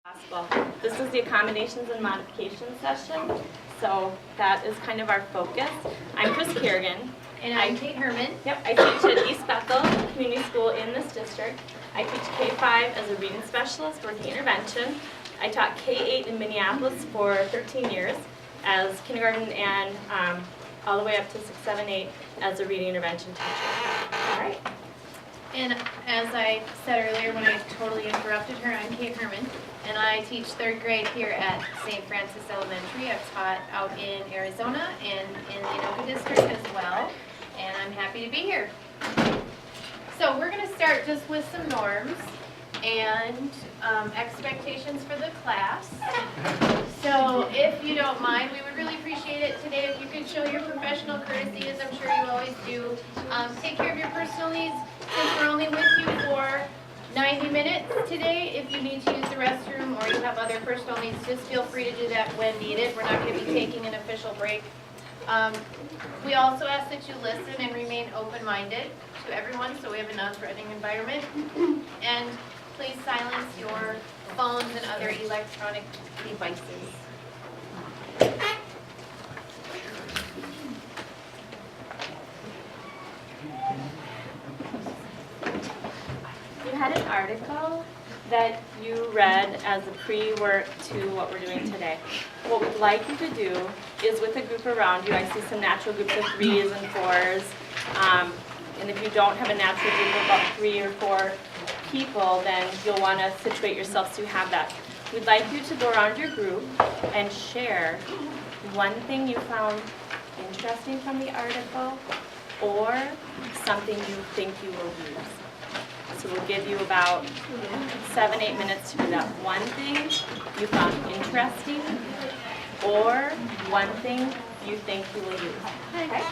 possible. This is the accommodations and modifications session, so that is kind of our focus. I'm Chris Kerrigan. And I'm Kate Herman. Yep, I teach at East Bethel Community School in this district. I teach K-5 as a reading specialist working intervention. I taught K-8 in Minneapolis for 13 years as kindergarten and all the way up to 6, 7, 8 as a reading intervention teacher. All right. And as I said earlier when I totally interrupted her, I'm Kate Herman. And I teach 3rd grade here at St. Francis Elementary. I've taught out in Arizona and in the Anoka district as well. And I'm happy to be here. So we're going to start just with some norms and expectations for the class. So if you don't mind, we would really appreciate it today if you could show your professional courtesy, as I'm sure you always do. Take care of your personal needs. Since we're only with you for 90 minutes today, if you need to use the restroom or you have other personal needs, just feel free to do that when needed. We're not going to be taking an official break. We also ask that you listen and remain open-minded to everyone so we have a non-threatening environment. And please silence your phones and other electronic devices. You had an article that you read as a pre-work to what we're doing today. What we'd like you to do is, with a group around you, I see some natural groups of 3s and 4s, and if you don't have a natural group of about 3 or 4 people, then you'll want to situate yourself so you have that. We'd like you to go around your group and share one thing you found interesting from the article or something you think you will use. So we'll give you about 7, 8 minutes to do that. One thing you found interesting or one thing you think you will use. Okay?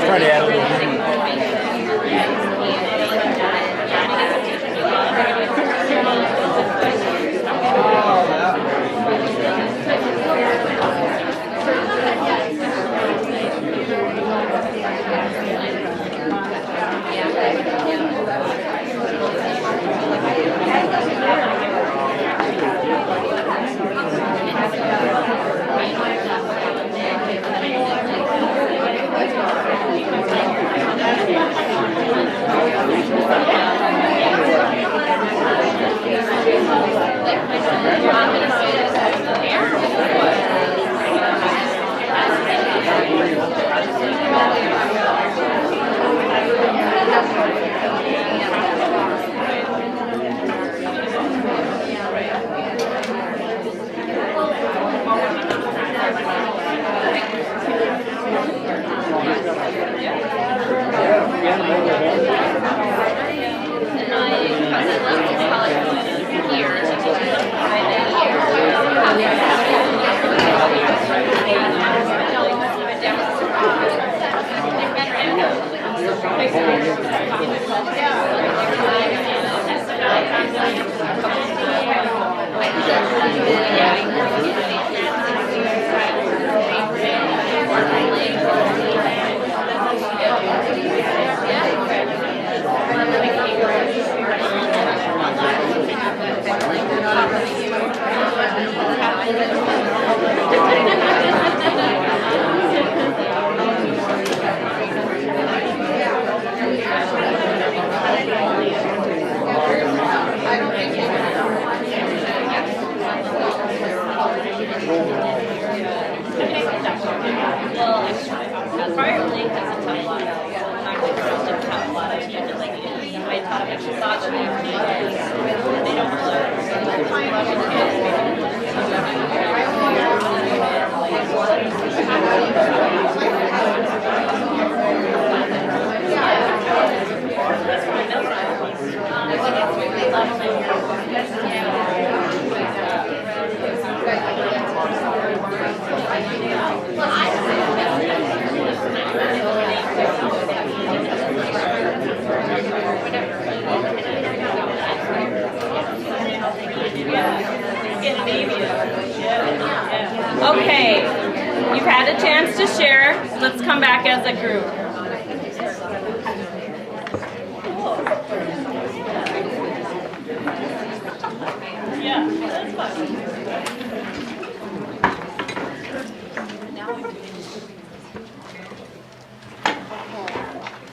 Try to add a little. Okay, you've had a chance to share. Let's come back as a group. Yeah, that's fun.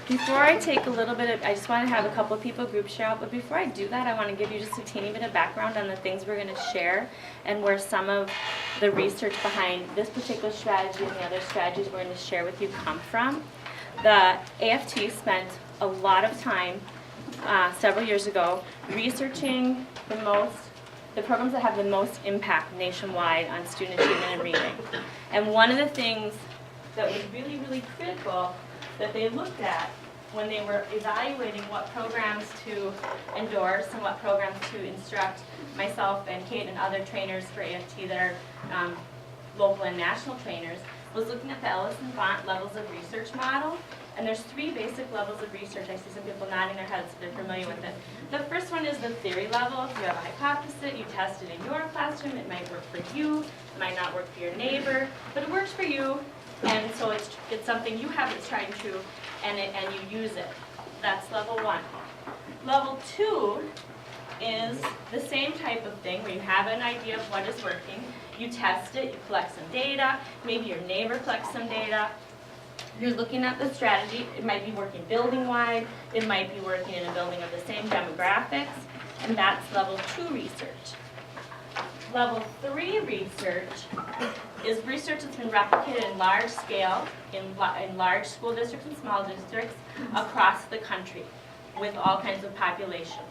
Before I take a little bit of, I just want to have a couple of people group share out, but before I do that, I want to give you just a teeny bit of background on the things we're going to share and where some of the research behind this particular strategy and the other strategies we're going to share with you come from. The AFT spent a lot of time several years ago researching the programs that have the most impact nationwide on student achievement and reading. And one of the things that was really, really critical that they looked at when they were evaluating what programs to endorse and what programs to instruct myself and Kate and other trainers for AFT that are local and national trainers, was looking at the Ellison Font levels of research model. And there's 3 basic levels of research. I see some people nodding their heads, so they're familiar with it. The first one is the theory level. If you have a hypothesis, you test it in your classroom, it might work for you, it might not work for your neighbor, but it works for you, and so it's something you have that's tried and true, and you use it. That's level 1. Level 2 is the same type of thing where you have an idea of what is working, you test it, you collect some data, maybe your neighbor collects some data. You're looking at the strategy. It might be working building-wide, it might be working in a building of the same demographics, and that's level 2 research. Level 3 research is research that's been replicated in large scale, in large school districts and small districts across the country with all kinds of populations.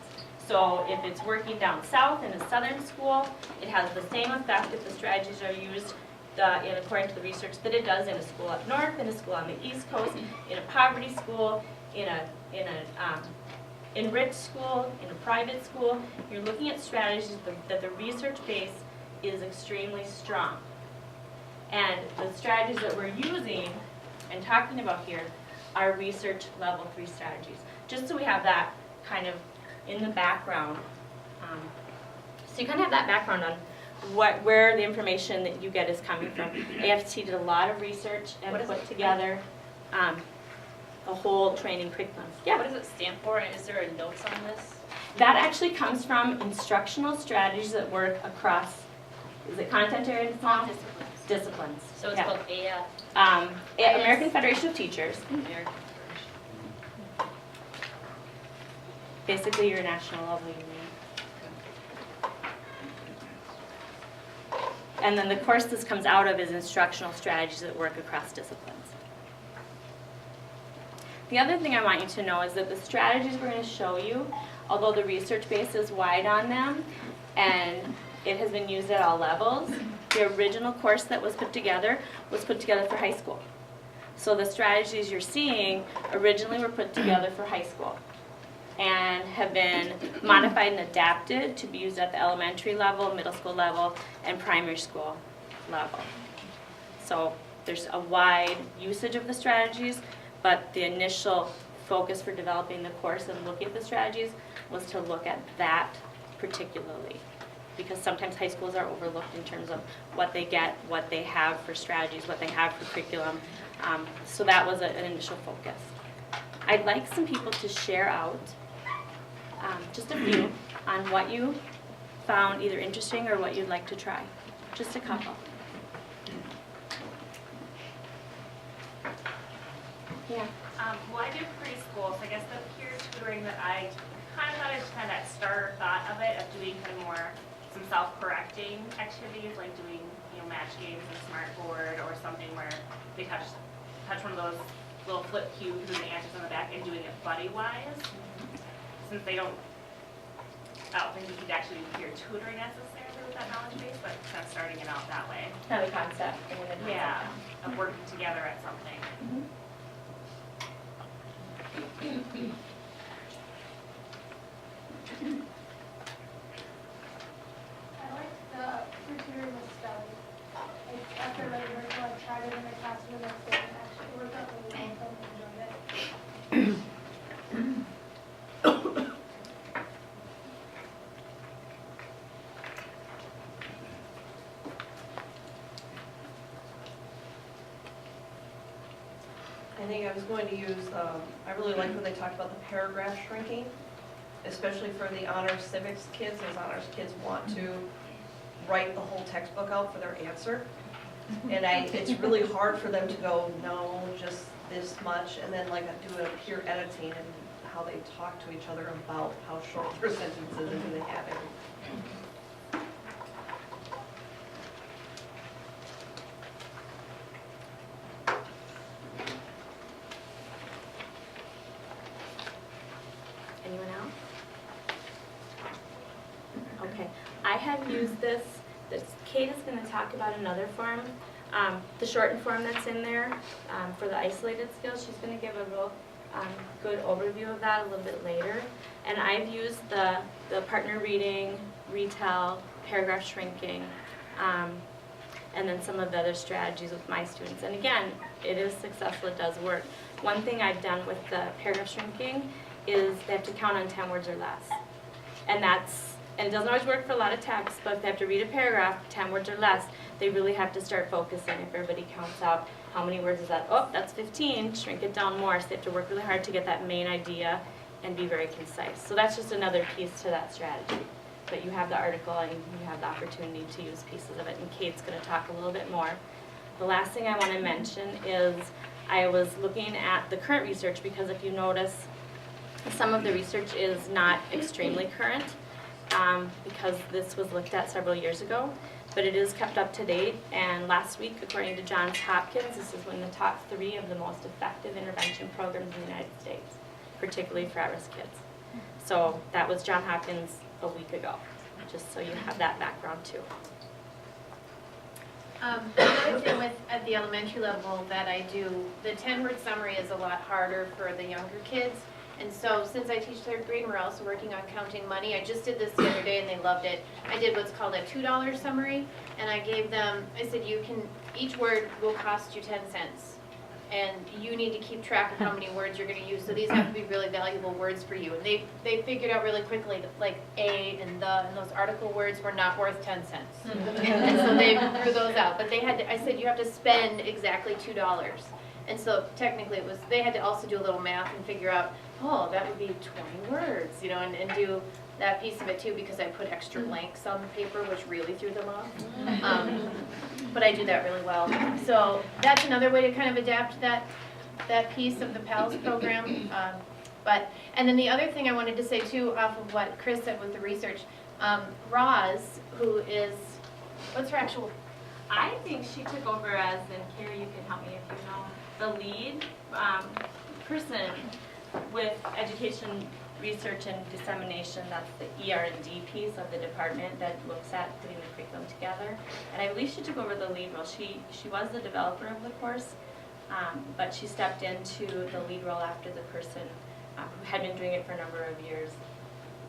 So if it's working down south in a southern school, it has the same effect if the strategies are used according to the research that it does in a school up north, in a school on the East Coast, in a poverty school, in a enriched school, in a private school. You're looking at strategies that the research base is extremely strong. And the strategies that we're using and talking about here are research level 3 strategies. Just so we have that kind of in the background. So you kind of have that background on where the information that you get is coming from. AFT did a lot of research and put together a whole training curriculum. Yeah. What does it stand for, and is there a notes on this? That actually comes from instructional strategies that work across, is it content area and small? Disciplines. So it's Yeah. called AF. American Federation of Teachers. American Basically your national level union. And then the course this comes out of is instructional strategies that work across disciplines. The other thing I want you to know is that the strategies we're going to show you, although the research base is wide on them, and it has been used at all levels, the original course that was put together for high school. So the strategies you're seeing originally were put together for high school and have been modified and adapted to be used at the elementary level, middle school level, and primary school level. So there's a wide usage of the strategies, but the initial focus for developing the course and looking at the strategies was to look at that particularly. Because sometimes high schools are overlooked in terms of what they get, what they have for strategies, what they have for curriculum. So that was an initial focus. I'd like some people to share out just a few on what you found either interesting or what you'd like to try. Just a couple. Yeah. Well, I do preschool, so I guess the peer tutoring that I kind of thought, I just kind of that starter thought of it, of doing kind of more some self-correcting activities, like doing, match games and smart board or something where they touch one of those little flip cubes and the answers on the back and doing it buddy-wise. Since I don't think you could actually do peer tutoring necessarily with that knowledge base, but kind of starting it out that way. Kind of concept. Yeah, of working together at something. Mm-hmm. I like the tutoring with study. After I tried it in the classroom the next day and actually worked out really well and enjoyed it. I think I was going to use, I really like when they talked about the paragraph shrinking, especially for the honors civics kids, as honors kids want to write the whole textbook out for their answer. And it's really hard for them to go, no, just this much, and then like do a peer editing and how they talk to each other about how short their sentences and do they have it. Anyone else? Okay, I have used this. Kate is going to talk about another form, the shortened form that's in there for the isolated skills. She's going to give a real good overview of that a little bit later. And I've used the partner reading, retell, paragraph shrinking. and then some of the other strategies with my students. And again, it is successful, it does work. One thing I've done with the paragraph shrinking is they have to count on 10 words or less. And it doesn't always work for a lot of text, but if they have to read a paragraph, 10 words or less, they really have to start focusing. If everybody counts out how many words is that, oh, that's 15, shrink it down more. So they have to work really hard to get that main idea and be very concise. So that's just another piece to that strategy. But you have the article and you have the opportunity to use pieces of it, and Kate's going to talk a little bit more. The last thing I want to mention is I was looking at the current research, because if you notice, some of the research is not extremely current because this was looked at several years ago, but it is kept up to date. And last week, according to Johns Hopkins, this is one of the top 3 of the most effective intervention programs in the United States, particularly for at-risk kids. So that was Johns Hopkins a week ago, just so you have that background too. The other thing at the elementary level that I do, the 10-word summary is a lot harder for the younger kids. And so since I teach 3rd grade and we're also working on counting money, I just did this the other day and they loved it. I did what's called a $2 summary, and I gave them, I said, each word will cost you 10 cents. And you need to keep track of how many words you're going to use. So these have to be really valuable words for you. And they figured out really quickly that like a and the and those article words were not worth 10 cents. And so they threw those out. But I said you have to spend exactly $2. And so technically they had to also do a little math and figure out, oh, that would be 20 words, and do that piece of it too, because I put extra blanks on the paper, which really threw them off. But I do that really well. So that's another way to kind of adapt that piece of the PALS program. And then the other thing I wanted to say too, off of what Chris said with the research, Roz, who is, what's her actual? I think she took over as, and Carrie, you can help me if you know, the lead person with education research and dissemination. That's the ER&D piece of the department that looks at putting the curriculum together. And I believe she took over the lead role. She was the developer of the course, but she stepped into the lead role after the person who had been doing it for a number of years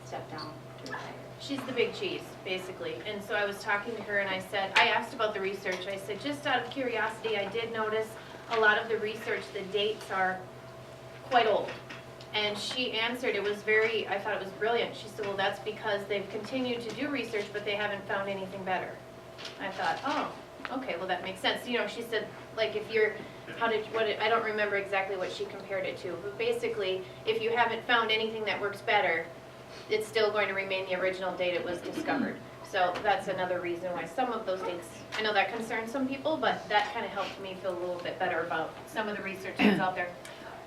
stepped down to retire. She's the big cheese, basically. And so I was talking to her and I asked about the research. I said, just out of curiosity, I did notice a lot of the research, the dates are quite old. And she answered, I thought it was brilliant. She said, well, that's because they've continued to do research, but they haven't found anything better. I thought, oh, okay, well, that makes sense. She said, like, I don't remember exactly what she compared it to, but basically, if you haven't found anything that works better, it's still going to remain the original date it was discovered. So that's another reason why some of those dates, I know that concerns some people, but that kind of helped me feel a little bit better about some of the research that's out there.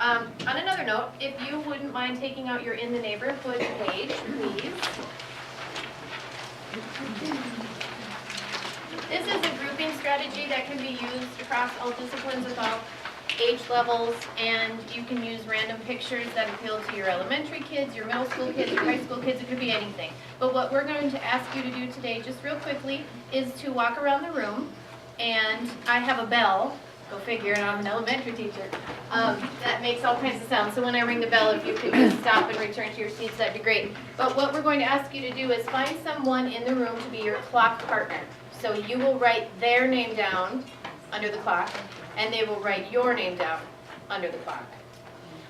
On another note, if you wouldn't mind taking out your In the Neighborhood page, please. This is a grouping strategy that can be used across all disciplines of all age levels, and you can use random pictures that appeal to your elementary kids, your middle school kids, your high school kids. It could be anything. But what we're going to ask you to do today, just real quickly, is to walk around the room, and I have a bell. Go figure, and I'm an elementary teacher. That makes all kinds of sounds. So when I ring the bell, if you could just stop and return to your seats, that'd be great. But what we're going to ask you to do is find someone in the room to be your clock partner. So you will write their name down under the clock, and they will write your name down under the clock.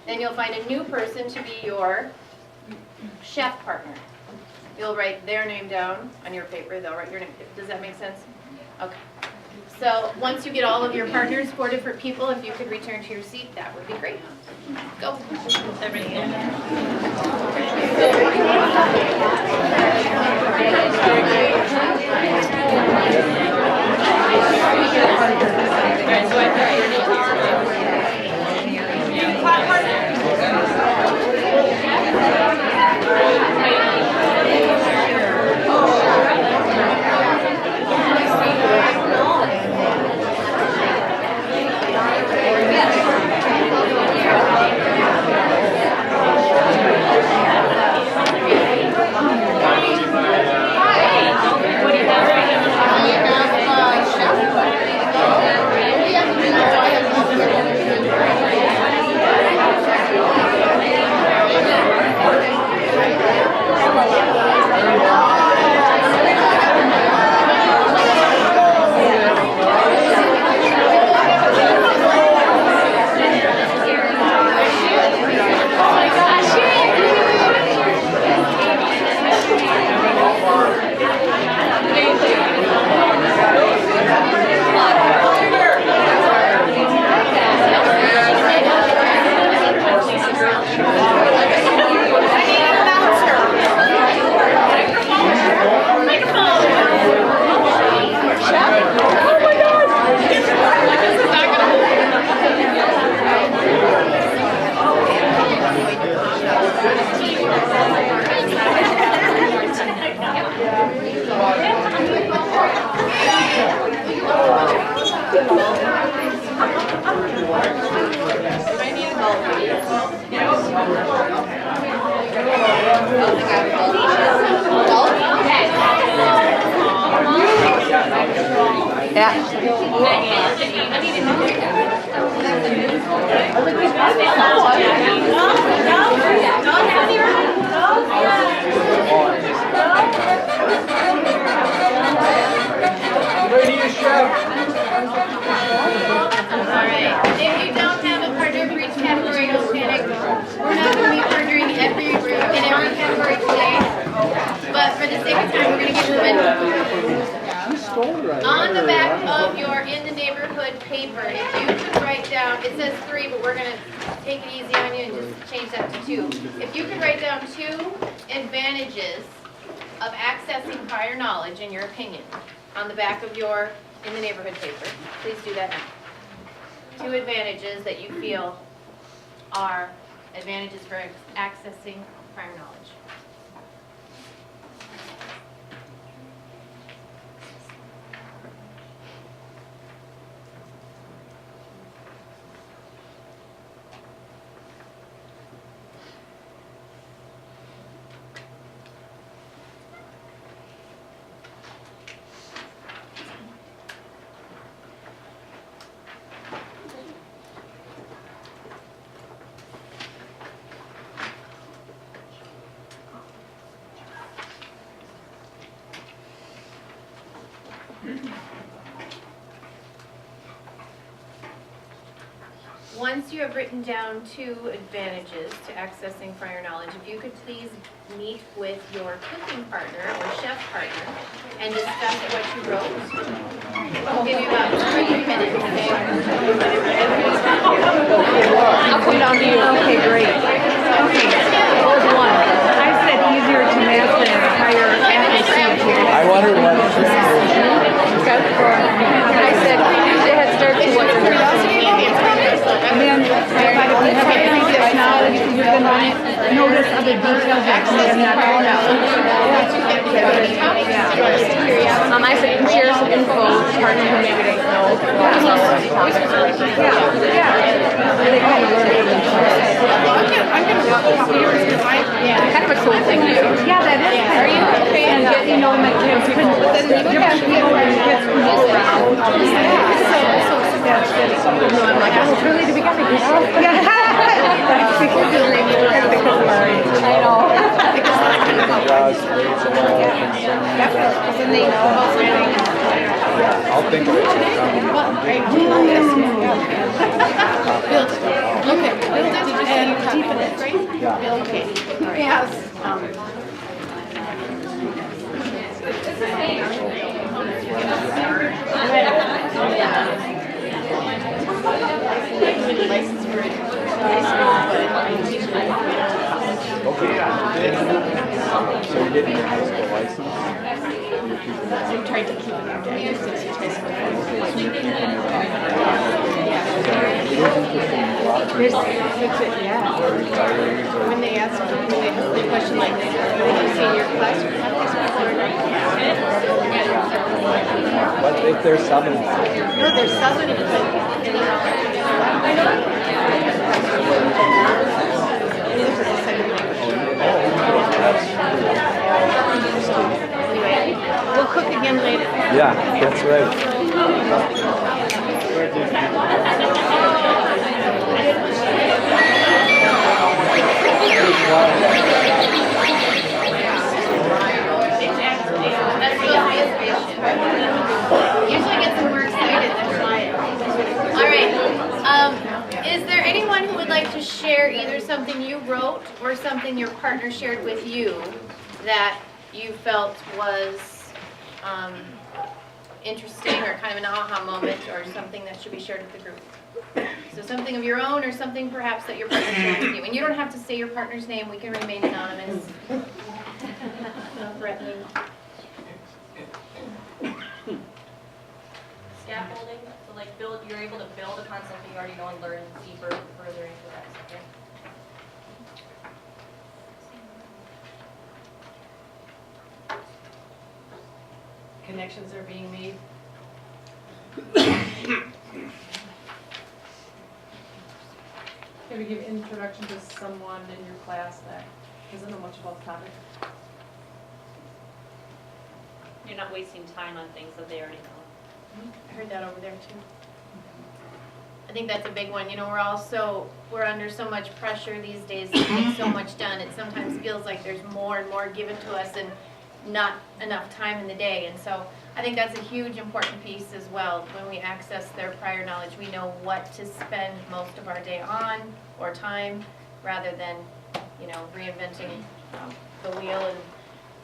Then you'll find a new person to be your chef partner. You'll write their name down on your paper. They'll write your name. Does that make sense? Okay. So once you get all of your partners, 4 different people, if you could return to your seat, that would be great. Go. What do you have? Ladies, chef. Alright, if you don't have a partner for each category, don't panic. We're not going to be partnering every group in every category today. But for the sake of time, we're going to get you in. On the back of your in the neighborhood paper, if you could write down, it says 3, but we're going to take it easy on you and just change that to 2. If you could write down 2 advantages of accessing prior knowledge, in your opinion, on the back of your in the neighborhood paper, please do that now. 2 advantages that you feel are advantages for accessing prior knowledge. Once you have written down 2 advantages to accessing prior knowledge, if you could please meet with your cooking partner or chef partner and discuss what you wrote. I'll give you about 2 or 3 minutes, okay? I'll come down to you. Okay, great. Okay, that was 1. I said easier to master and higher accuracy. I wondered what it was. I said use a head start to what you're doing. And then if you have a previous knowledge, you're going to notice other details that you have not found out. I said share some info with partners who maybe they know. Kind of a cool thing to do. Yeah, that is. Are you okay? And get, you know, like, people, different people and get people around. I'm like, oh, it's really to be kind of good. I know. I'll think of it. Okay, build it and deepen it, right? Yeah. Okay. Yes. Okay. So you didn't your high school license? You're keeping it. I tried to keep it out. I used to teach high school. So you're keeping it. It is interesting. A lot of people Yeah. are retiring or When they ask the question like, did you see in your class? But if there's some in No, there's Southern. Anyway, we'll cook again later. yeah, that's right. That's supposed to be a spaceship. Usually gets them more excited than quiet. All right. Is there anyone who would like to share either something you wrote or something your partner shared with you that you felt was interesting or kind of an aha moment or something that should be shared with the group? So something of your own or something perhaps that your partner shared with you. And you don't have to say your partner's name. We can remain anonymous. Not threatening. Scaffolding, so like you're able to build upon something you already know and learn deeper, further into that subject. Connections are being made. Maybe give introduction to someone in your class that doesn't know much about the topic. You're not wasting time on things that they already know. I heard that over there too. I think that's a big one. You know, we're under so much pressure these days to get so much done. It sometimes feels like there's more and more given to us and not enough time in the day. And so I think that's a huge important piece as well. When we access their prior knowledge, we know what to spend most of our day on or time rather than, you know, reinventing the wheel and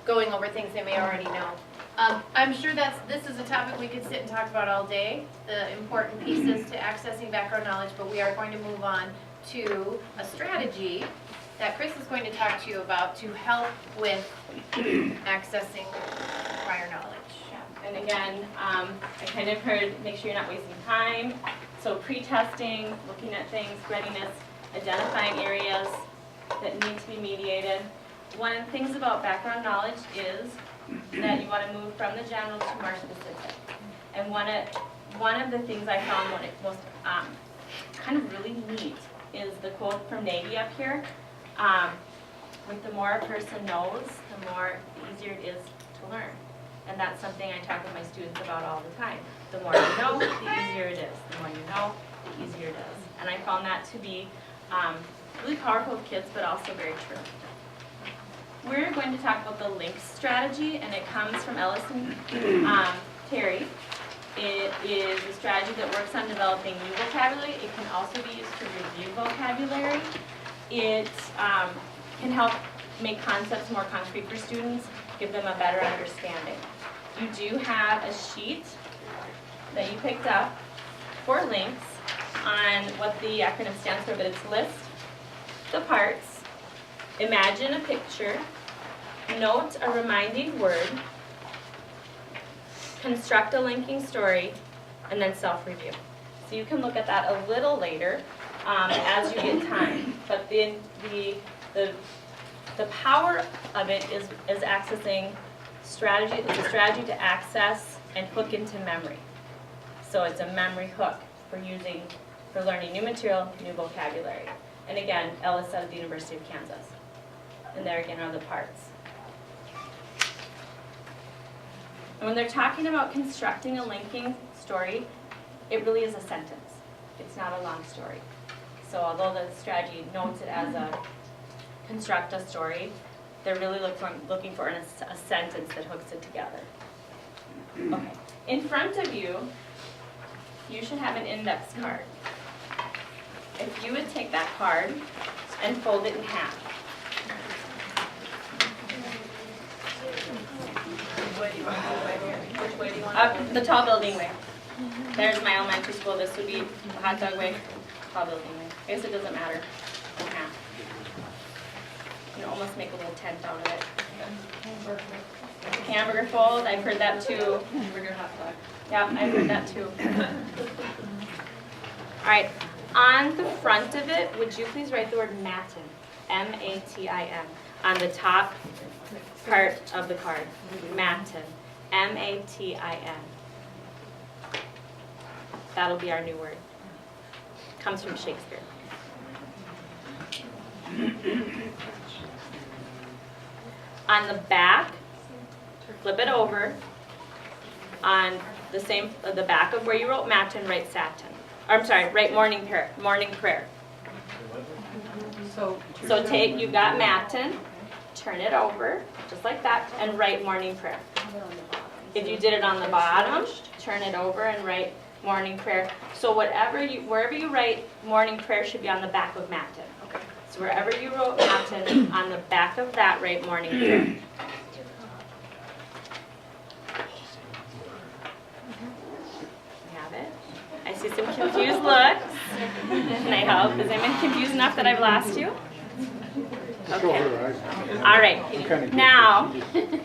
going over things they may already know. I'm sure this is a topic we could sit and talk about all day, the important pieces to accessing background knowledge, but we are going to move on to a strategy that Chris is going to talk to you about to help with accessing prior knowledge. Yeah. And again, I kind of heard make sure you're not wasting time. So pre-testing, looking at things, readiness, identifying areas that need to be mediated. One of the things about background knowledge is that you want to move from the general to more specific. And one of the things I found most kind of really neat is the quote from Navy up here. Like the more a person knows, the easier it is to learn. And that's something I talk with my students about all the time. The more you know, the easier it is. The more you know, the easier it is. And I found that to be really powerful with kids, but also very true. We're going to talk about the LINK strategy, and it comes from Ellis and Terry. It is a strategy that works on developing new vocabulary. It can also be used to review vocabulary. It can help make concepts more concrete for students, give them a better understanding. You do have a sheet that you picked up for links on what the acronym stands for, but it's list the parts, imagine a picture, note a reminding word, construct a linking story, and then self-review. So you can look at that a little later as you get time. But the power of it is accessing strategy. It's a strategy to access and hook into memory. So it's a memory hook for learning new material, new vocabulary. And again, Ellis out of the University of Kansas. And there again are the parts. And when they're talking about constructing a linking story, it really is a sentence. It's not a long story. So although the strategy notes it as a construct a story, they're really looking for a sentence that hooks it together. Okay. In front of you, you should have an index card. If you would take that card and fold it in half. Which way do you want Up the tall building way. There's my elementary school. This would be the hot dog way, tall building way. I guess it doesn't matter. In half. You can almost make a little tent out of it. Hamburger fold. I've heard that too. Hamburger hot dog. Yeah, I've heard that too. All right. On the front of it, would you please write the word Matin? M-A-T-I-N. On the top part of the card. Matin. M-A-T-I-N. That'll be our new word. Comes from Shakespeare. On the back, flip it over. On the back of where you wrote Matin, write Satin. Write morning prayer. Morning prayer. So you've got Matin, turn it over, just like that, and write morning prayer. If you did it on the bottom, turn it over and write morning prayer. So wherever you write morning prayer should be on the back of Matin. So wherever you wrote Matin, on the back of that, write morning prayer. You have it? I see some confused looks. Can I help? Is anyone confused enough that I've lost you? Okay. All right. Now,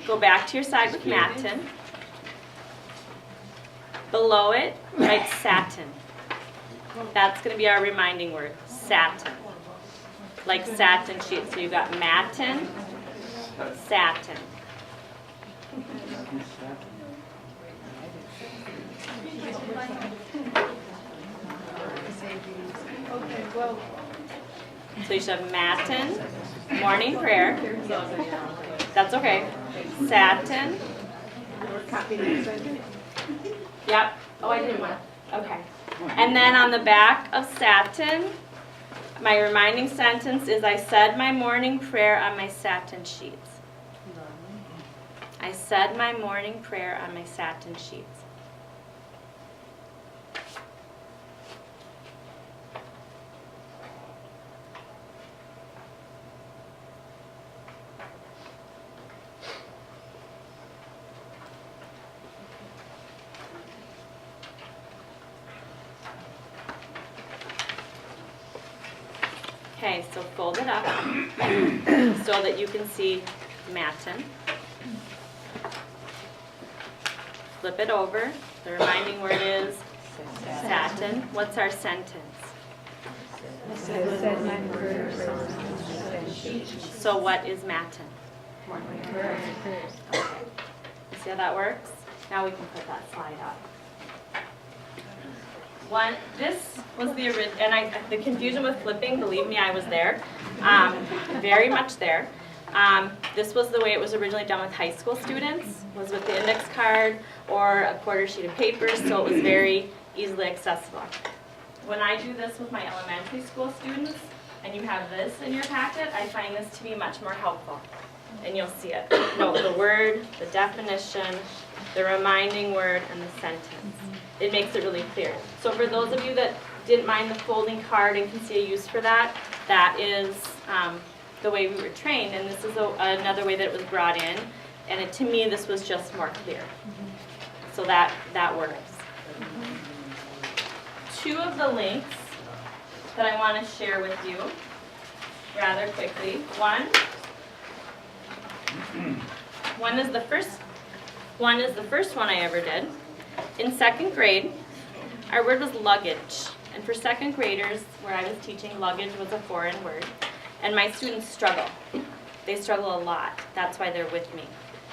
go back to your side with Matin. Below it, write satin. That's going to be our reminding word, satin. Like satin sheets. So you've got Matin, satin. So you should have Matin, morning prayer. That's okay. Satin. Yep. Oh, I didn't want to, okay. And then on the back of satin, my reminding sentence is, I said my morning prayer on my satin sheets. I said my morning prayer on my satin sheets. Okay, so fold it up so that you can see matin. Flip it over. The reminding word is satin. What's our sentence? So what is matin? Okay. See how that works? Now we can put that slide up. This was the original, and the confusion with flipping, believe me, I was there, very much there. This was the way it was originally done with high school students, was with the index card or a quarter sheet of paper, so it was very easily accessible. When I do this with my elementary school students, and you have this in your packet, I find this to be much more helpful. And you'll see it. Note the word, the definition, the reminding word, and the sentence. It makes it really clear. So for those of you that didn't mind the folding card and can see a use for that, that is the way we were trained, and this is another way that it was brought in, and to me this was just more clear. So that works. Two of the links that I want to share with you rather quickly. One is the first one I ever did. In second grade, our word was luggage. And for second graders, where I was teaching, luggage was a foreign word. And my students struggle. They struggle a lot. That's why they're with me.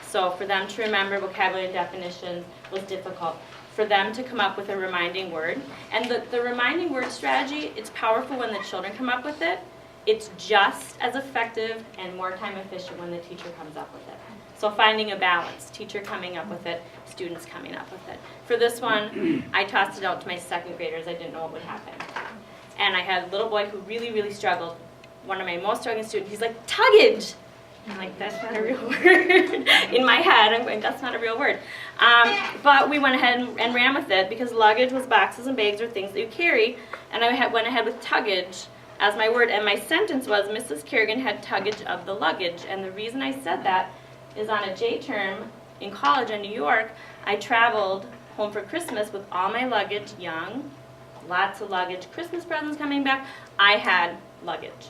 So for them to remember vocabulary and definitions was difficult. For them to come up with a reminding word. And the reminding word strategy, it's powerful when the children come up with it. It's just as effective and more time efficient when the teacher comes up with it. So finding a balance, teacher coming up with it, students coming up with it. For this one, I tossed it out to my second graders. I didn't know what would happen. And I had a little boy who really, really struggled. One of my most struggling students, he's like, tuggage. I'm like, that's not a real word. In my head, I'm going, that's not a real word. But we went ahead and ran with it because luggage was boxes and bags or things that you carry. And I went ahead with tuggage as my word. And my sentence was, Mrs. Kerrigan had tuggage of the luggage. And the reason I said that is on a J term in college in New York, I traveled home for Christmas with all my luggage, young, lots of luggage, Christmas presents coming back. I had luggage.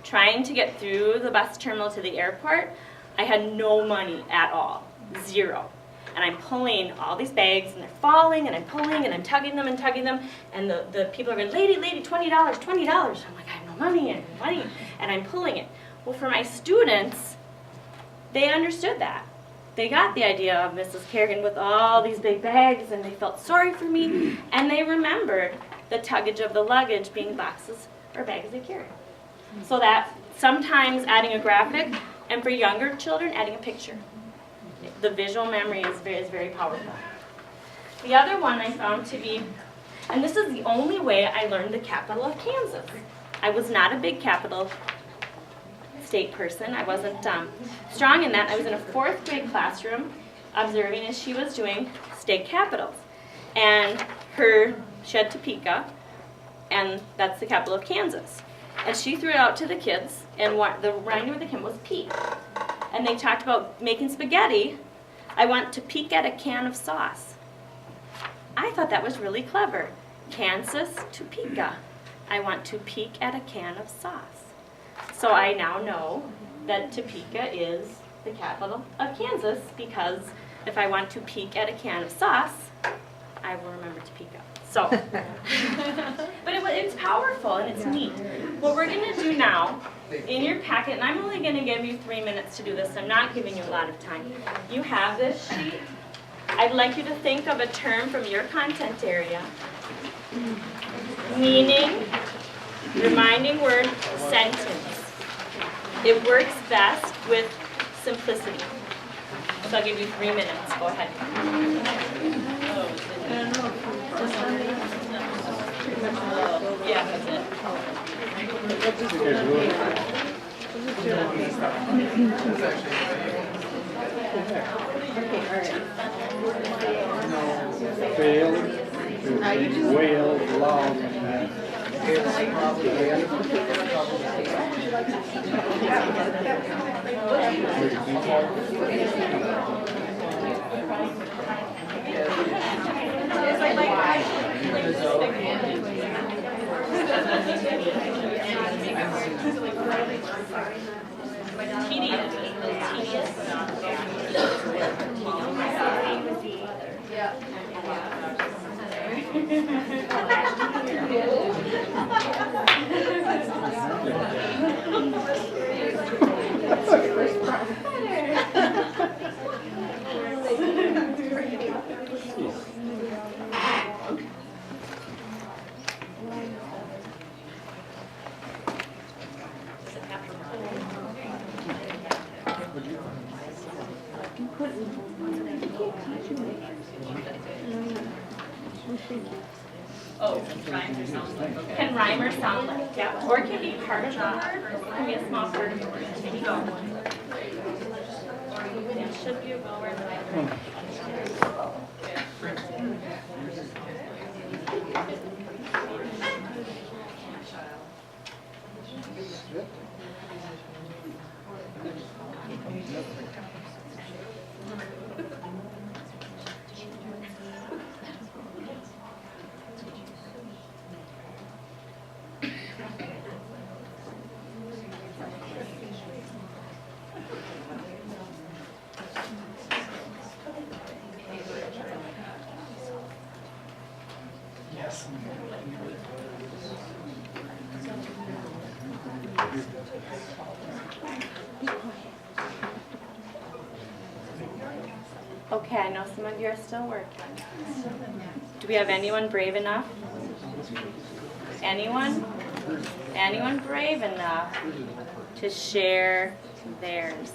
Trying to get through the bus terminal to the airport, I had no money at all, zero. And I'm pulling all these bags, and they're falling, and I'm pulling, and I'm tugging them, and the people are going, lady, $20, $20. I'm like, I have no money, and I'm pulling it. Well, for my students, they understood that. They got the idea of Mrs. Kerrigan with all these big bags, and they felt sorry for me, and they remembered the tuggage of the luggage being boxes or bags they carry. So that sometimes adding a graphic, and for younger children, adding a picture. The visual memory is very powerful. The other one I found to be, and this is the only way I learned the capital of Kansas. I was not a big capital state person. I wasn't strong in that. I was in a 4th grade classroom observing as she was doing state capitals. And she had Topeka, and that's the capital of Kansas. And she threw it out to the kids, and the rhyme with the hymn was peek. And they talked about making spaghetti. I want to peek at a can of sauce. I thought that was really clever. Kansas, Topeka. I want to peek at a can of sauce. So I now know that Topeka is the capital of Kansas, because if I want to peek at a can of sauce, I will remember Topeka. So, but it's powerful and it's neat. What we're going to do now, in your packet, and I'm only going to give you 3 minutes to do this. I'm not giving you a lot of time. You have this sheet. I'd like you to think of a term from your content area. Meaning, reminding word, sentence. It works best with simplicity. So I'll give you 3 minutes. Go ahead. Yeah, that's it. Fail, whale, log. Oh, rhymes or sounds like, okay. Can rhyme or sound like, yeah, or it can be part of the word, or it can be a small part of the word. Here you go. It should be a well word. Okay, I know some of you are still working. Do we have anyone brave enough? Anyone? Anyone brave enough to share theirs?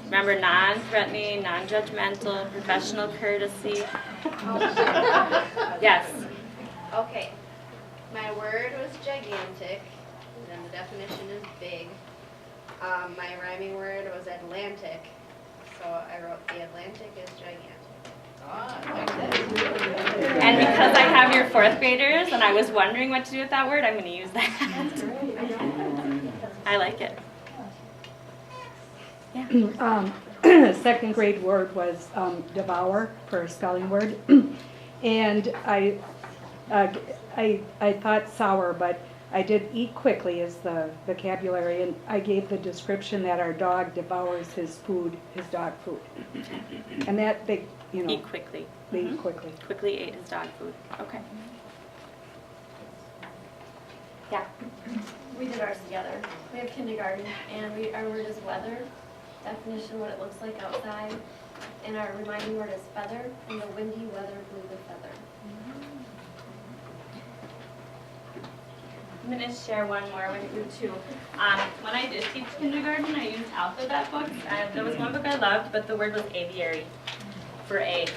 Remember, non-threatening, non-judgmental, professional courtesy. Yes. Okay. My word was gigantic, and the definition is big. My rhyming word was Atlantic, so I wrote the Atlantic is gigantic. And because I have your fourth graders and I was wondering what to do with that word, I'm going to use that. I like it. Yeah. Second grade word was devour for a spelling word. And I thought sour, but I did eat quickly as the vocabulary, and I gave the description that our dog devours his food, his dog food. And that they, you know. Eat quickly. They eat quickly. Quickly ate his dog food. Okay. Yeah. We did ours together. We have kindergarten, and our word is weather. Definition, what it looks like outside. And our reminding word is feather. And the windy weather blew the feather. I'm going to share one more with you too. When I did teach kindergarten, I used alphabet books. There was one book I loved, but the word was aviary for A.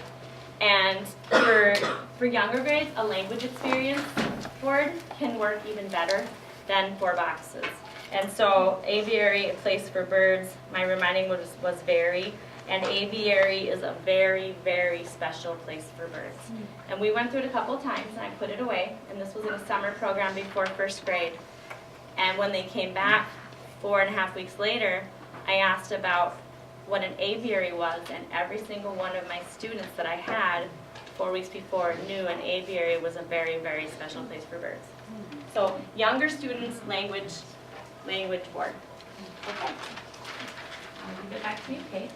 And for younger grades, a language experience board can work even better than 4 boxes. And so aviary, a place for birds, my reminding word was very. And aviary is a very, very special place for birds. And we went through it a couple times, and I put it away. And this was in a summer program before first grade. And when they came back 4.5 weeks later, I asked about what an aviary was, and every single one of my students that I had 4 weeks before knew an aviary was a very, very special place for birds. So younger students, language board. Okay. Get back to you, Kate.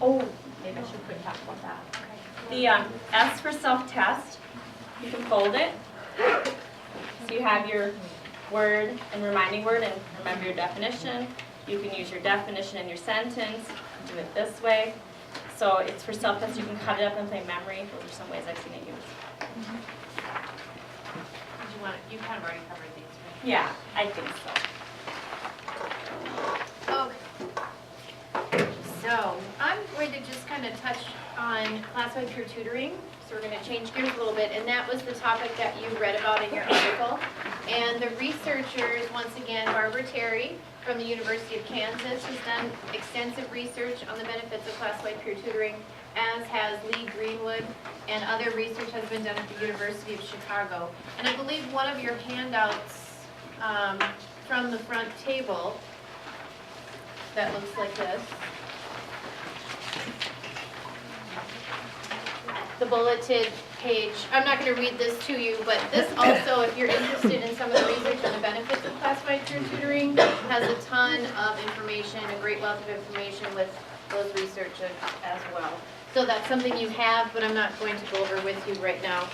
Oh, maybe I should quick talk about that. The S for self-test, you can fold it. So you have your word and reminding word, and remember your definition. You can use your definition in your sentence, do it this way. So it's for self-test, you can cut it up and play memory. Those are some ways I've seen it used. You kind of already covered these, right? Yeah, I think so. Okay. So I'm going to just kind of touch on classified peer tutoring. So we're gonna change gears a little bit, and that was the topic that you read about in your article. And the researchers, once again, Barbara Terry from the University of Kansas has done extensive research on the benefits of class-wide peer tutoring, as has Lee Greenwood, and other research has been done at the University of Chicago. And I believe one of your handouts from the front table that looks like this. The bulleted page, I'm not going to read this to you, but this also, if you're interested in some of the research on the benefits of classified peer tutoring, has a ton of information, a great wealth of information with those research as well. So that's something you have, but I'm not going to go over with you right now.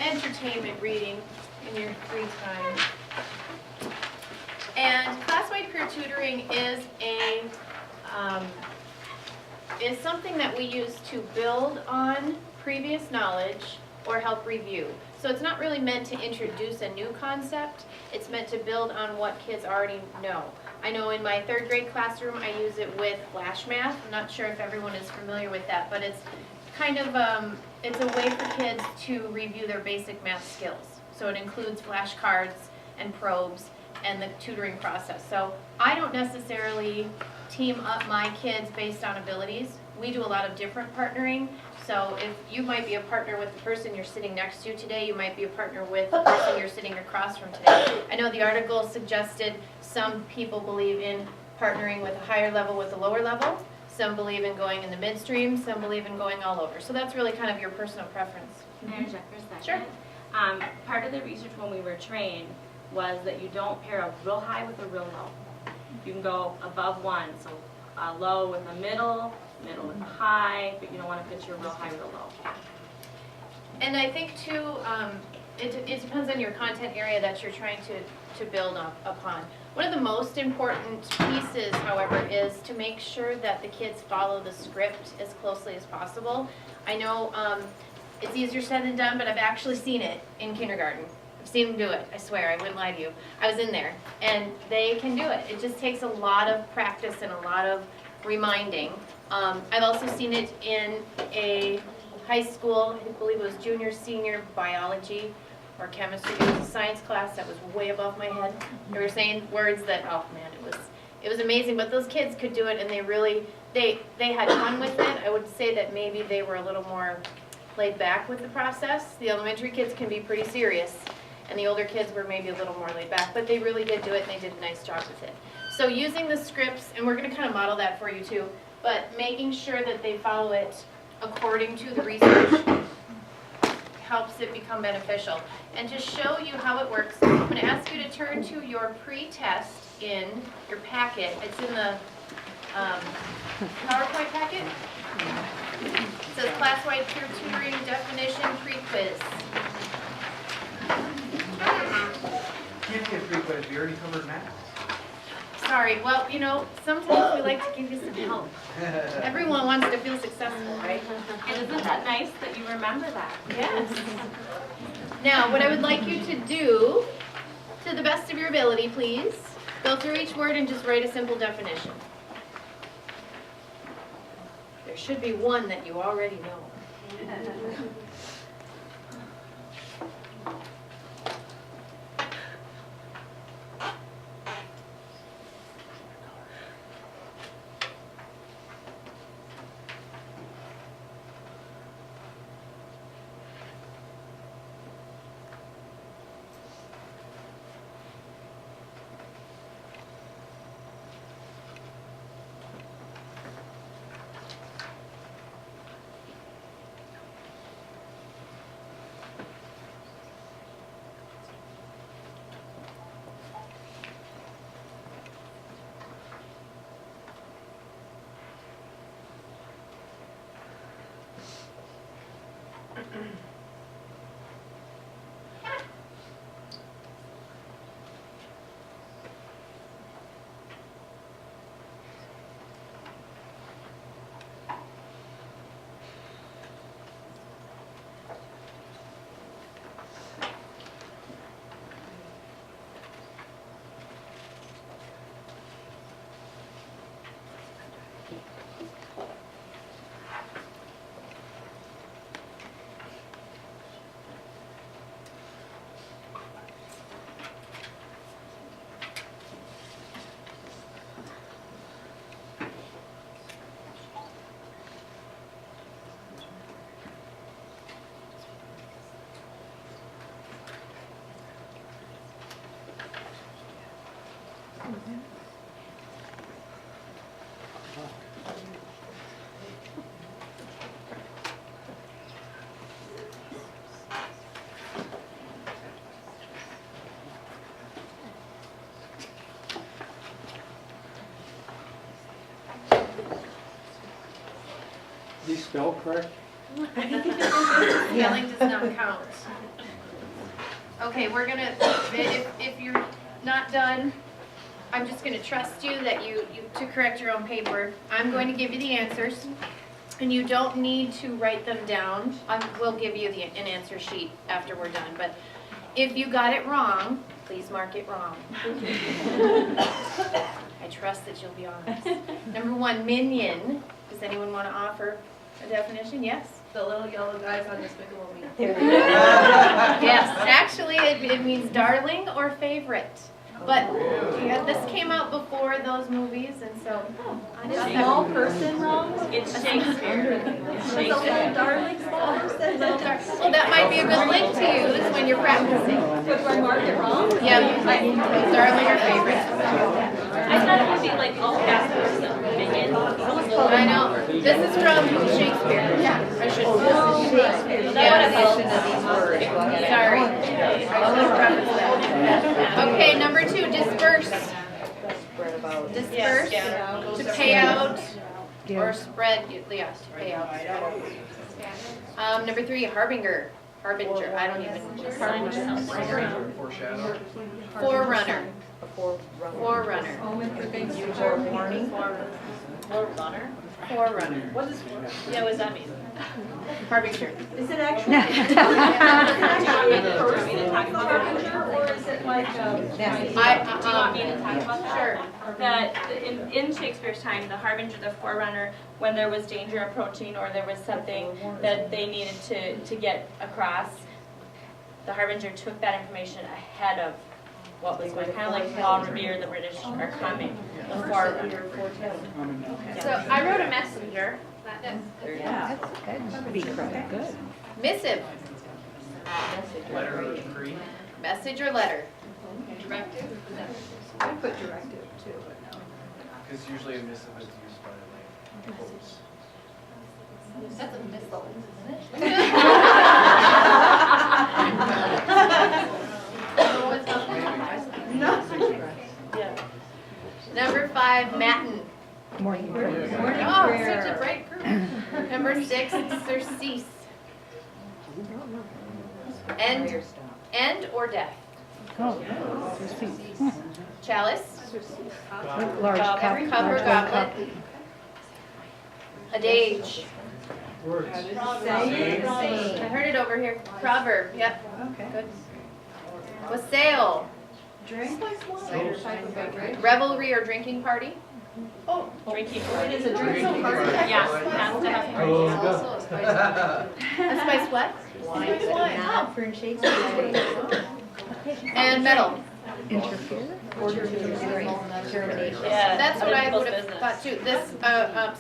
Entertainment reading in your free time. And class-wide peer tutoring is something that we use to build on previous knowledge or help review. So it's not really meant to introduce a new concept, it's meant to build on what kids already know. I know in my 3rd grade classroom I use it with Flash Math. I'm not sure if everyone is familiar with that, but it's kind of, it's a way for kids to review their basic math skills. So it includes flashcards and probes and the tutoring process. So I don't necessarily team up my kids based on abilities. We do a lot of different partnering. So if you might be a partner with the person you're sitting next to today, you might be a partner with the person you're sitting across from today. I know the article suggested some people believe in partnering with a higher level with a lower level. Some believe in going in the midstream, some believe in going all over. So that's really kind of your personal preference. Can I interject for a second? Sure. Part of the research when we were trained was that you don't pair a real high with a real low. You can go above 1, so a low with a middle with a high, but you don't want to pitch your real high, real low. And I think too, it depends on your content area that you're trying to build upon. One of the most important pieces, however, is to make sure that the kids follow the script as closely as possible. I know it's easier said than done, but I've actually seen it in kindergarten. I've seen them do it, I swear, I wouldn't lie to you. I was in there, and they can do it. It just takes a lot of practice and a lot of reminding. I've also seen it in a high school, I believe it was junior, senior biology or chemistry. It was a science class that was way above my head. They were saying words that, oh man, it was amazing. But those kids could do it, and they really, they had fun with it. I would say that maybe they were a little more laid back with the process. The elementary kids can be pretty serious, and the older kids were maybe a little more laid back, but they really did do it, and they did a nice job with it. So using the scripts, and we're going to kind of model that for you too, but making sure that they follow it according to the research helps it become beneficial. And to show you how it works, I'm going to ask you to turn to your pre-test in your packet. It's in the PowerPoint packet. It says class-wide peer tutoring definition pre-quiz. Can't be a free quiz, we already covered math. Sorry, well, you know, sometimes we like to give you some help. Everyone wants to feel successful, right? And isn't that nice that you remember that? Yes. Now, what I would like you to do, to the best of your ability, please, go through each word and just write a simple definition. There should be one that you already know. he spell correct? Spelling does not count. Okay, we're gonna, if you're not done, I'm just gonna trust you that you to correct your own paper. I'm going to give you the answers, and you don't need to write them down. We'll give you an answer sheet after we're done, but if you got it wrong, please mark it wrong. I trust that you'll be honest. Number 1, minion. Does anyone want to offer a definition? Yes? The little yellow guys on Despicable Me. Yes, actually it means darling or favorite. But yeah, this came out before those movies, and so I just Small person wrong? It's Shakespeare. It's Shakespeare. Darling small person? well, that might be a good link to use when you're practicing. But do I mark it wrong? Yeah, darling or favorite. I thought it would be like all cast person, minion. I know. This is from Shakespeare. Yeah, I should. Sorry. I should preface that. Okay, number 2, disperse. Disperse, to pay out, or spread, yes, to pay out. Number 3, harbinger. Harbinger, I don't even. Forerunner. Forerunner. Forerunner? Forerunner. What is, Yeah, what does that mean? Harbinger. is it actually? Do you want me to talk about harbinger, or is it like, Do you want me to talk about that? Sure. That in Shakespeare's time, the harbinger, the forerunner, when there was danger approaching or there was something that they needed to get across, the harbinger took that information ahead of what was going, kind of like Paul Revere, the British are coming, the forerunner. So I wrote a messenger. Yeah, that'd be correct, good. Missive. Letter or decree? Message or letter. Directive? I put directive too, but no. Because usually a missive is used by like quotes. That's a missile, Yeah. Number 5, matin. Morning prayer. Oh, such a bright group. Number 6, surcease. End or death. Oh, Chalice. large cup. Cup or goblet. Adage. I heard it over here. Proverb, yep. Okay. Good. Wassail. Drink? Cider type of beverage? Revelry or drinking party. Oh, Drinking it party. is a drinking party? Yeah, has to have party. A spice what? Wine. For Shakespeare. And metal. Interfere? Yeah. That's what I people's would have business. thought too. This,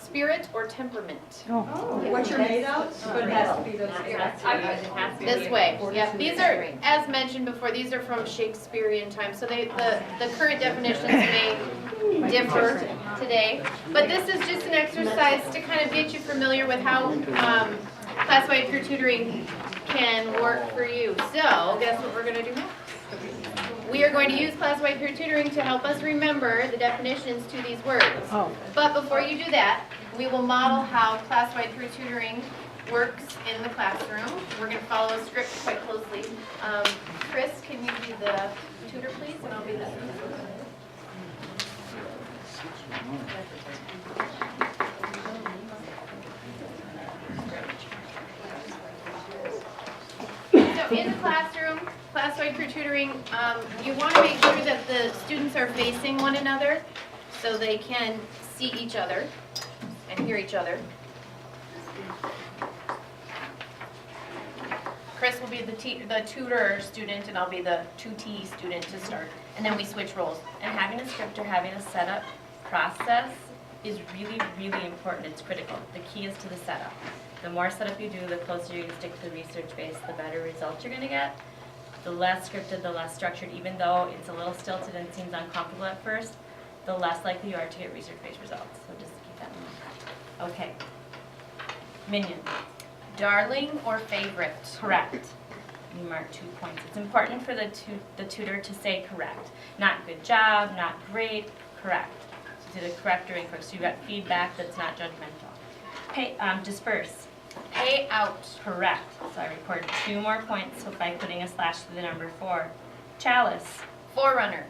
spirit or temperament. Oh, What you're made of? But it has to be the spirit. This way, yeah. These are, as mentioned before, these are from Shakespearean times, so the current definitions may differ today. But this is just an exercise to kind of get you familiar with how classified peer tutoring can work for you. So, guess what we're going to do now? We are going to use classified peer tutoring to help us remember the definitions to these words. oh. But before you do that, we will model how classified peer tutoring works in the classroom. We're going to follow a script quite closely. Chris, can you be the tutor, please? And I'll be the So in the classroom, classified peer tutoring, you want to make sure that the students are facing one another so they can see each other and hear each other. Chris will be the tutor student and I'll be the tutee student to start. And then we switch roles. And having a script or having a setup process is really, really important. It's critical. The key is to the setup. The more setup you do, the closer you can stick to the research base, the better results you're going to get. The less scripted, the less structured, even though it's a little stilted and seems uncomfortable at first, the less likely you are to get research-based results. So just keep that in mind. Okay. Minion. Darling or favorite? Correct. You mark 2 points. It's important for the tutor to say correct. Not good job, not great, correct. So you did a correct or incorrect. So you got feedback that's not judgmental. Disperse. Pay out. Correct. So I record 2 more points by putting a slash through the number 4. Chalice. Forerunner.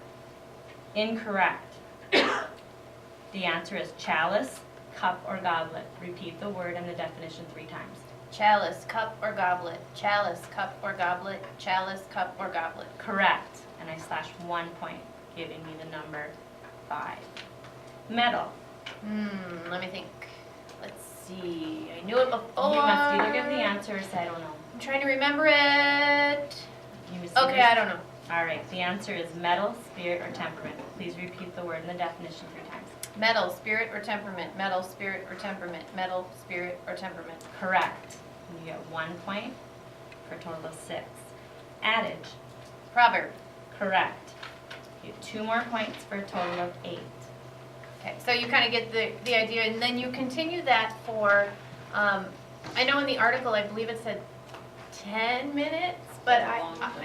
Incorrect. The answer is chalice, cup, or goblet. Repeat the word and the definition 3 times. Chalice, cup, or goblet. Chalice, cup, or goblet. Chalice, cup, or goblet. Correct. And I slash 1 point, giving me the number 5. Metal. Let me think. Let's see. I knew it before. You must either give the answer or say I don't know. I'm trying to remember it. Okay, I don't know. All right. The answer is metal, spirit, or temperament. Please repeat the word and the definition 3 times. Metal, spirit, or temperament. Metal, spirit, or temperament. Metal, spirit, or temperament. Correct. And you get 1 point for a total of 6. Adage. Proverb. Correct. You get 2 more points for a total of 8. Okay, so you kind of get the idea, and then you continue that for, I know in the article, I believe it said 10 minutes, but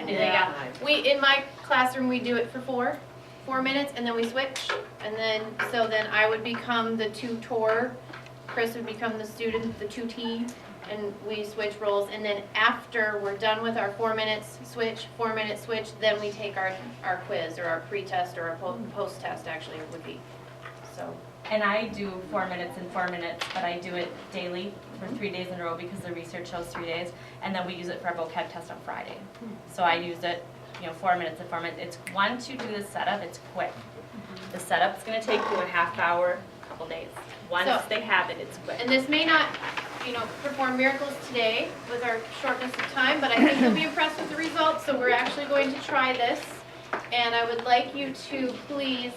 in my classroom, we do it for 4 minutes, and then we switch, and then, so then I would become the tutor, Chris would become the student, the tutee, and we switch roles, and then after we're done with our 4 minutes switch, 4 minute switch, then we take our quiz, or our pre-test, or our post-test, actually, it would be, so. And I do 4 minutes and 4 minutes, but I do it daily for 3 days in a row because the research shows 3 days, and then we use it for our vocab test on Friday. So I use it, 4 minutes and 4 minutes. It's once you do the setup, it's quick. The setup's going to take you a half hour, a couple days. Once they have it, it's quick. And this may not, perform miracles today with our shortness of time, but I think you'll be impressed with the results. So we're actually going to try this, and I would like you to please.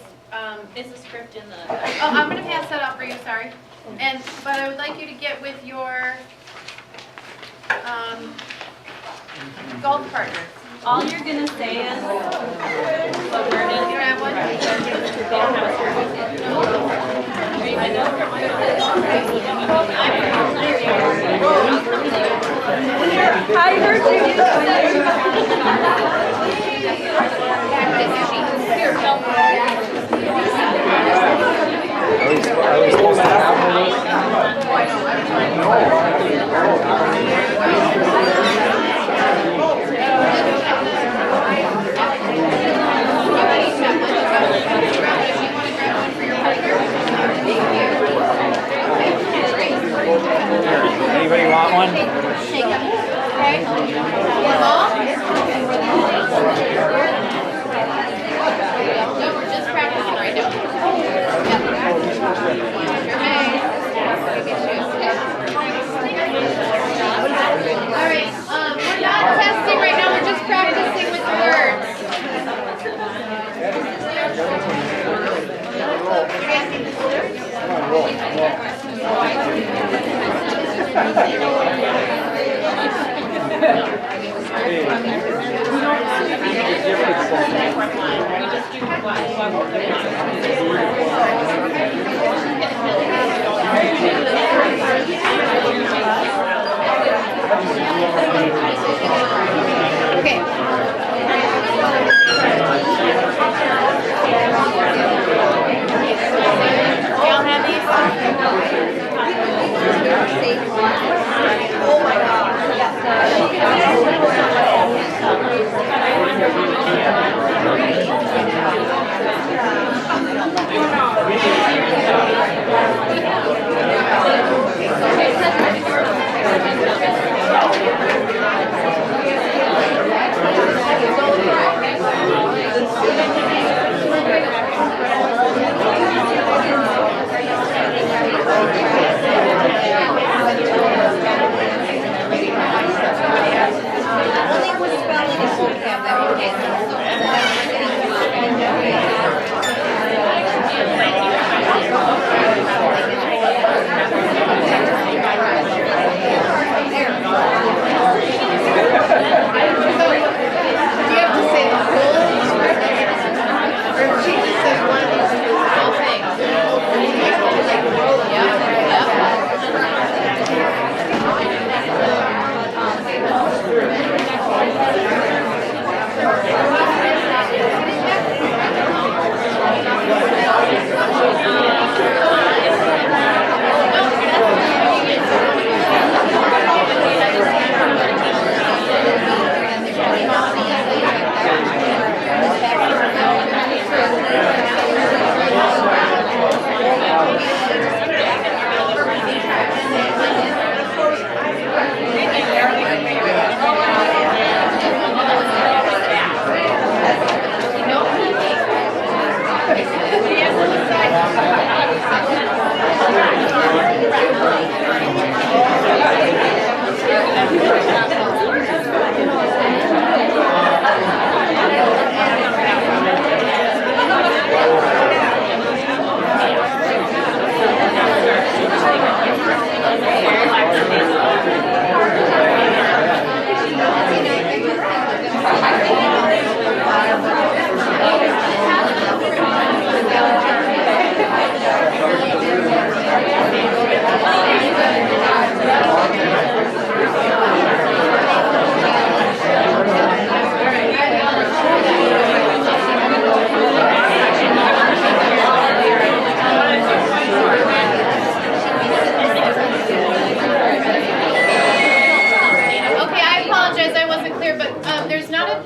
Is the script in the? Oh, I'm going to pass that out for you. Sorry. But I would like you to get with your golf partner. All you're going to say is, You don't have one? I heard you. Are we supposed to have one? Anybody want one? Okay. No, we're just practicing right now. All right, we're not testing right now, we're just practicing with the words. Okay. We all have these? Oh my God.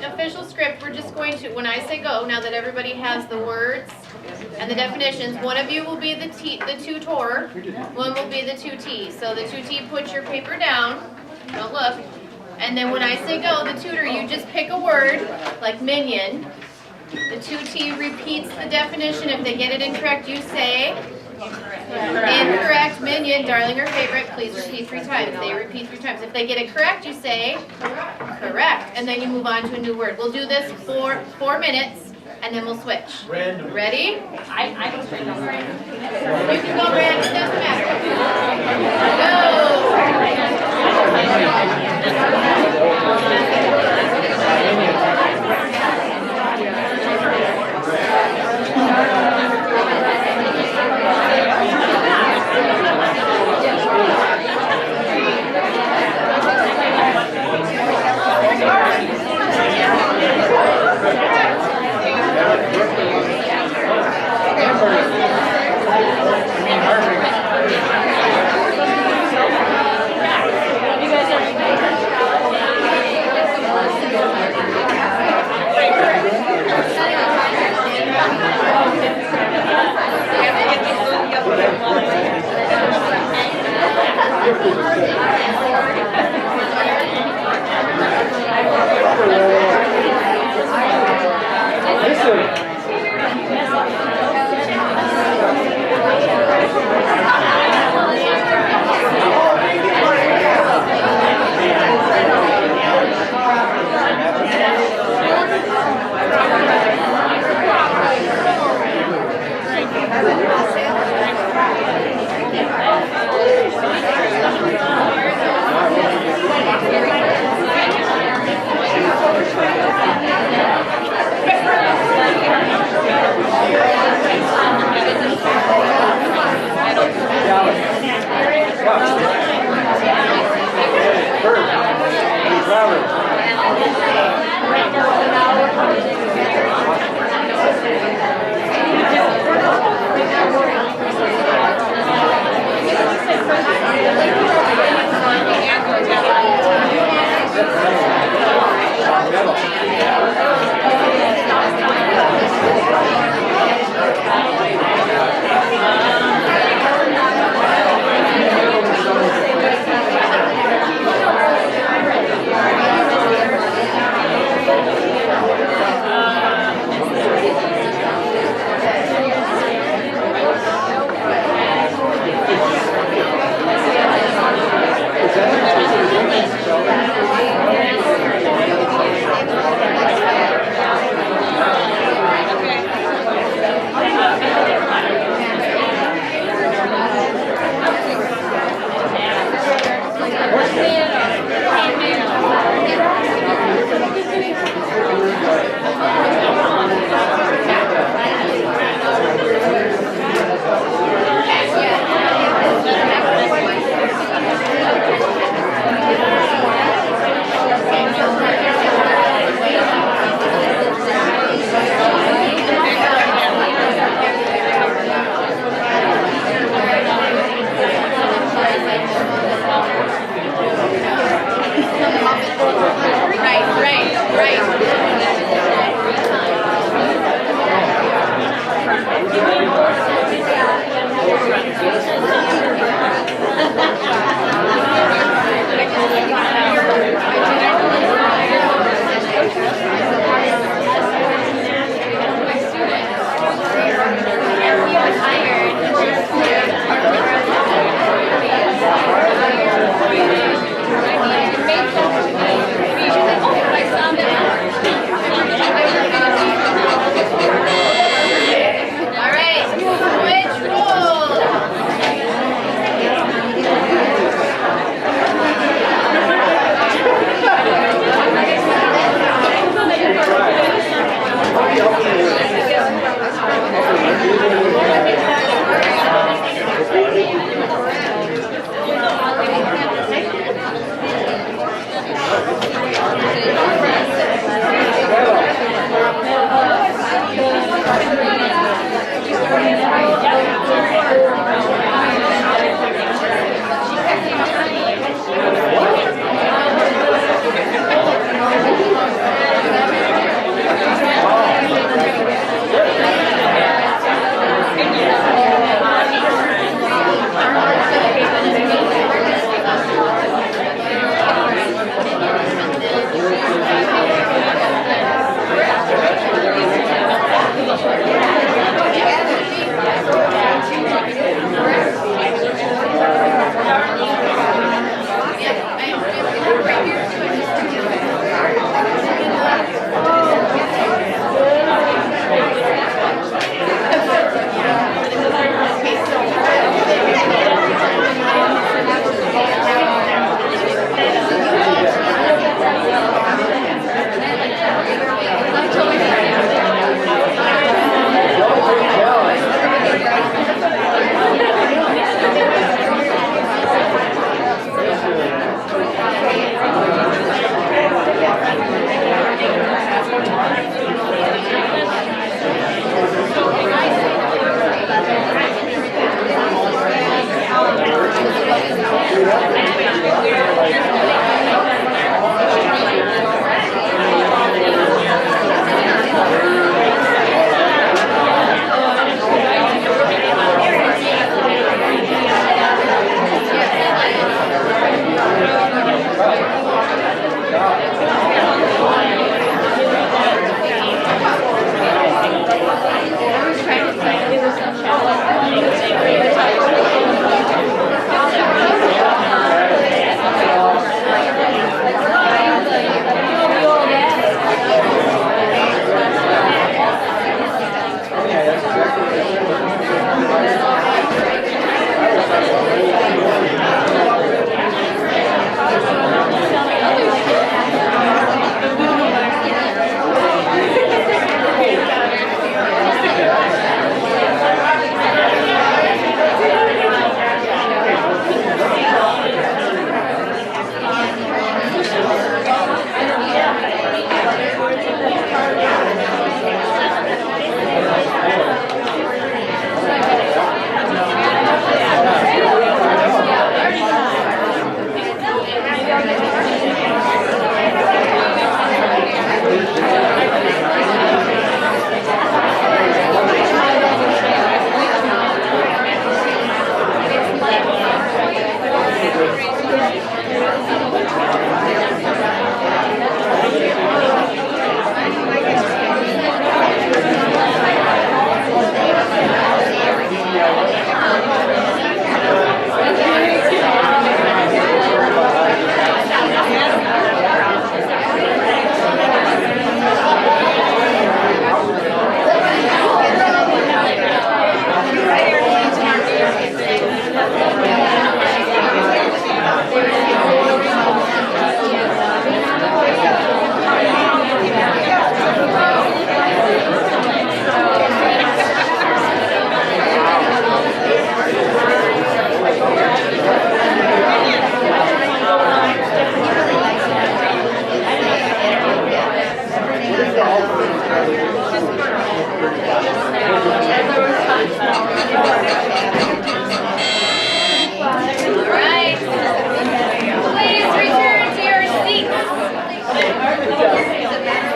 official script, we're just going to, when I say go, now that everybody has the words and the definitions, one of you will be the tutor, one will be the tutee. So the tutee, put your paper down, don't look, and then when I say go, the tutor, you just pick a word, like minion. The tutee repeats the definition. If they get it incorrect, you say incorrect, minion, darling or favorite, please repeat 3 times. They repeat 3 times. If they get it correct, you say correct, and then you move on to a new word. We'll do this for 4 minutes, and then we'll switch. Ready? I go straight down. You can go random, it doesn't matter.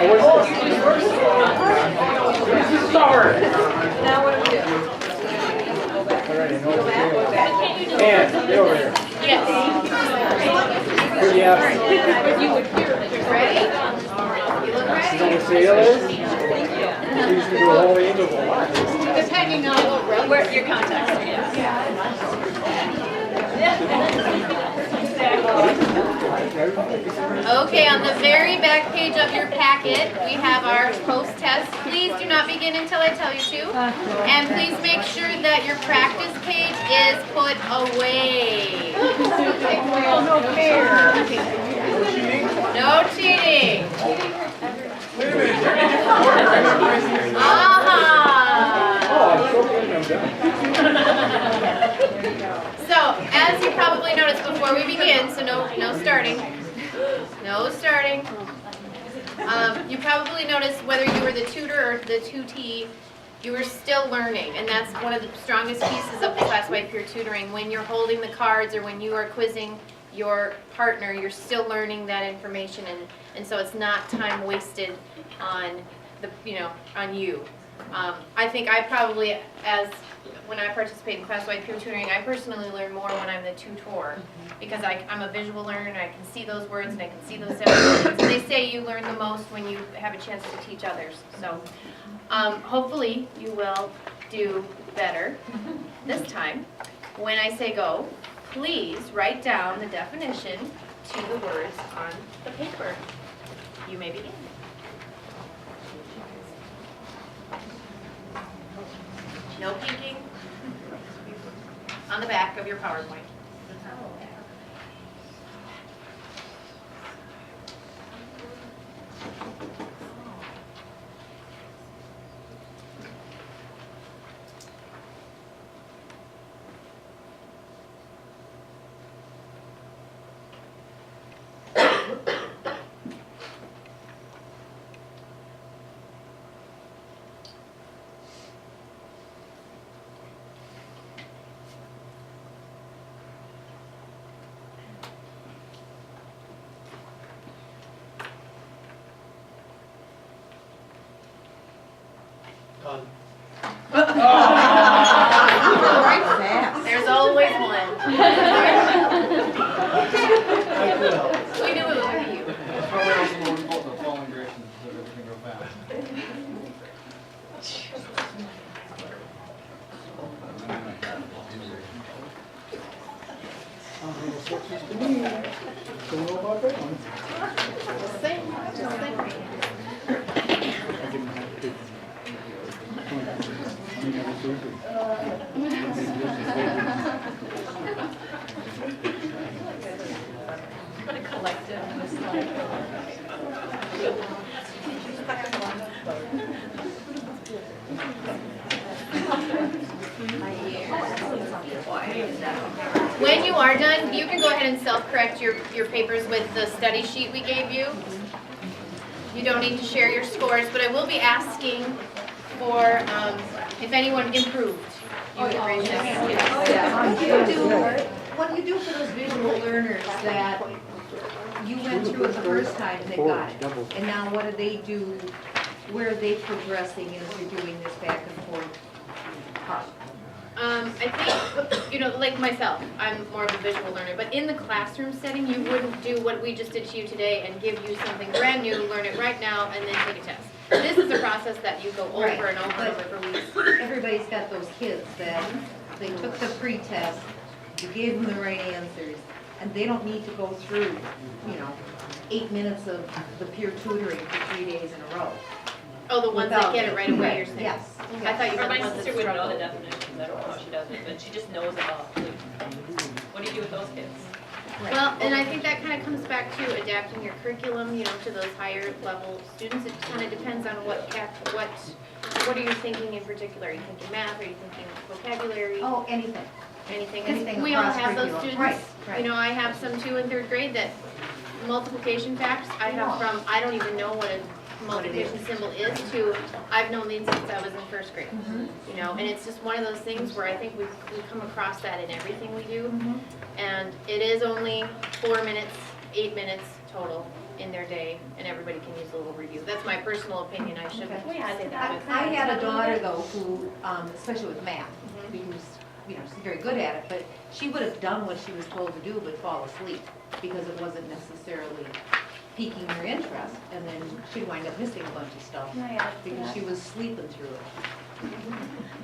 Now what do we do? All right, no, and get over here. Yes. Yeah. Ready? You look ready? Don't say others. You used to do a whole angel a lot. Just hanging on. Where your contacts? Okay, on the very back page of your packet, we have our post-test. Please do not begin until I tell you to. And please make sure that your practice page is put away. No fair. No cheating. So, as you probably noticed before we begin, so no starting. No starting. You probably noticed whether you were the tutor or the tutee, you were still learning, and that's one of the strongest pieces of the class-wide peer tutoring. When you're holding the cards or when you are quizzing your partner, you're still learning that information, and so it's not time wasted on on you. I think I probably, when I participate in class-wide peer tutoring, I personally learn more when I'm the tutor, because I'm a visual learner and I can see those words and I can see those definitions. And they say you learn the most when you have a chance to teach others. So hopefully you will do better this time. When I say go, please write down the definition to the words on the paper. You may begin. No peeking on the back of your PowerPoint. Done. There's always one. We knew it would be you. That's why we're also going to put the following directions so everything go fast. Don't know about that one. Just think. When you are done, you can go ahead and self-correct your papers with the study sheet we gave you. You don't need to share your scores, but I will be asking for if anyone improved. You can raise your hand. What do you do for those visual learners that you went through it the first time and they got it? And now what do they do? Where are they progressing as you're doing this back and forth part? I think, like myself, I'm more of a visual learner, but in the classroom setting, you wouldn't do what we just did to you today and give you something brand new, learn it right now, and then take a test. This is a process that you go over and over and over for weeks. Everybody's got those kids that they took the pre-test, you gave them the right answers, and they don't need to go through, 8 minutes of the peer tutoring for 3 days in a row. Oh, the ones that get it right away, you're saying? Yes. I thought you Or meant my the ones that sister would know struggle. the definitions, I don't know how she does it, but she just knows about, like, what do you do with those kids? Well, and I think that kind of comes back to adapting your curriculum, to those higher level students. It kind of depends on what are you thinking in particular? Are you thinking math? Are you thinking vocabulary? Oh, anything. Anything. Anything We all across have those curriculum. students. Right. I have some too in 3rd grade that multiplication facts, I have from, I don't even know what a multiplication symbol is, to I've known these since I was in 1st grade. And it's just one of those things where I think we come across that in everything we do. And it is only 4 minutes, 8 minutes total in their day, and everybody can use a little review. That's my personal opinion, I shouldn't Okay. say that. I had a daughter though who, especially with math, because, she's very good at it, but she would have done what she was told to do but fall asleep because it wasn't necessarily piquing her interest, and then she'd wind up missing a bunch of stuff because she was sleeping through it.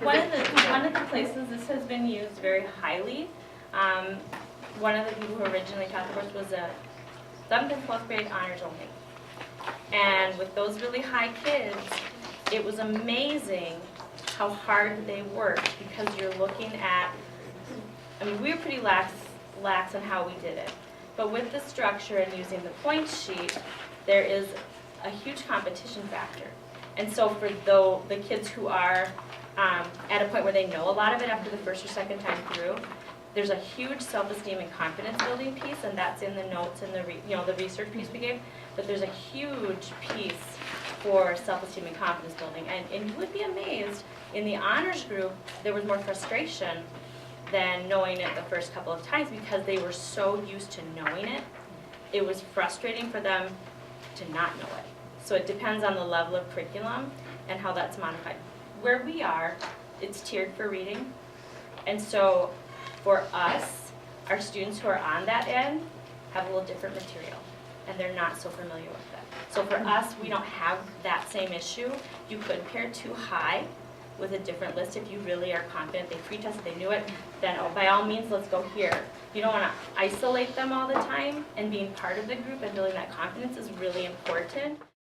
One of the places this has been used very highly, one of the people who originally taught the course was a 7th and 12th grade honors only. And with those really high kids, it was amazing how hard they worked because you're looking at, we were pretty lax on how we did it. But with the structure and using the point sheet, there is a huge competition factor. And so for the kids who are at a point where they know a lot of it after the first or second time through, there's a huge self-esteem and confidence building piece, and that's in the notes and the research piece we gave. But there's a huge piece for self-esteem and confidence building, and you would be amazed. In the honors group, there was more frustration than knowing it the first couple of times because they were so used to knowing it. It was frustrating for them to not know it. So it depends on the level of curriculum and how that's modified. Where we are, it's tiered for reading, and so for us, our students who are on that end have a little different material, and they're not so familiar with it. So for us, we don't have that same issue. You could pair too high with a different list if you really are confident. They pre-tested, they knew it, then by all means, let's go here. You don't want to isolate them all the time, and being part of the group and building that confidence is really important.